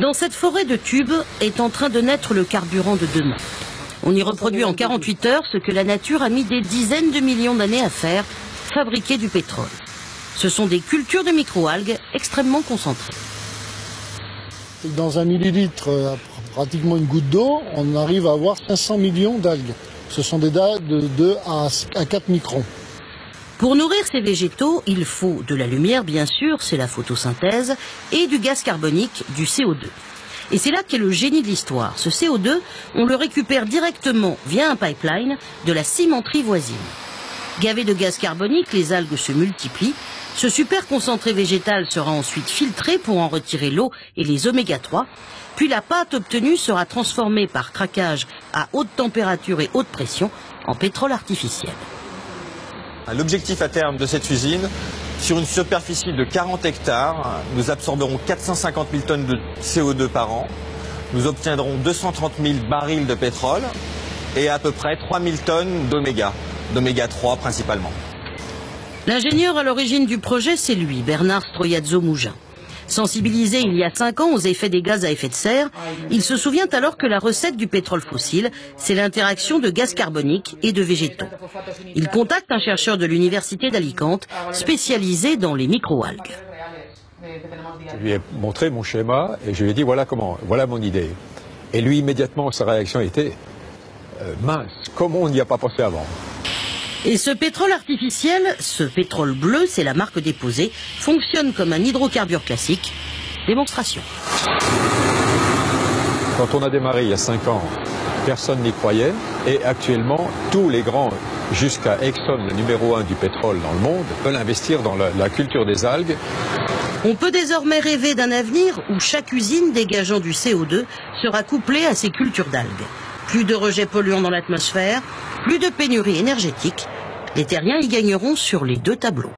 Dans cette forêt de tubes est en train de naître le carburant de demain. On y reproduit en 48 heures ce que la nature a mis des dizaines de millions d'années à faire, fabriquer du pétrole. Ce sont des cultures de microalgues extrêmement concentrées. Dans un millilitre, pratiquement une goutte d'eau, on arrive à avoir 500 millions d'algues. Ce sont des algues de 2 à 4 microns. Pour nourrir ces végétaux, il faut de la lumière, bien sûr, c'est la photosynthèse, et du gaz carbonique, du CO2. Et c'est là qu'est le génie de l'histoire. Ce CO2, on le récupère directement via un pipeline de la cimenterie voisine. Gavées de gaz carbonique, les algues se multiplient. Ce super concentré végétal sera ensuite filtré pour en retirer l'eau et les oméga 3. Puis la pâte obtenue sera transformée par craquage à haute température et haute pression en pétrole artificiel. L'objectif à terme de cette usine, sur une superficie de 40 hectares, nous absorberons 450 000 tonnes de CO2 par an. Nous obtiendrons 230 000 barils de pétrole et à peu près 3 000 tonnes d'oméga 3 principalement. L'ingénieur à l'origine du projet, c'est lui, Bernard Stroiazzo-Mougin. Sensibilisé il y a 5 ans aux effets des gaz à effet de serre, il se souvient alors que la recette du pétrole fossile, c'est l'interaction de gaz carbonique et de végétaux. Il contacte un chercheur de l'université d'Alicante, spécialisé dans les microalgues. Je lui ai montré mon schéma et je lui ai dit voilà mon idée. Et lui immédiatement sa réaction était mince, comment on n'y a pas pensé avant? Et ce pétrole artificiel, ce pétrole bleu, c'est la marque déposée, fonctionne comme un hydrocarbure classique. Démonstration. Quand on a démarré il y a 5 ans, personne n'y croyait. Et actuellement, tous les grands, jusqu'à Exxon, le numéro 1 du pétrole dans le monde, veulent investir dans la culture des algues. On peut désormais rêver d'un avenir où chaque usine dégageant du CO2 sera couplée à ces cultures d'algues. Plus de rejets polluants dans l'atmosphère, plus de pénurie énergétique. Les terriens y gagneront sur les 2 tableaux.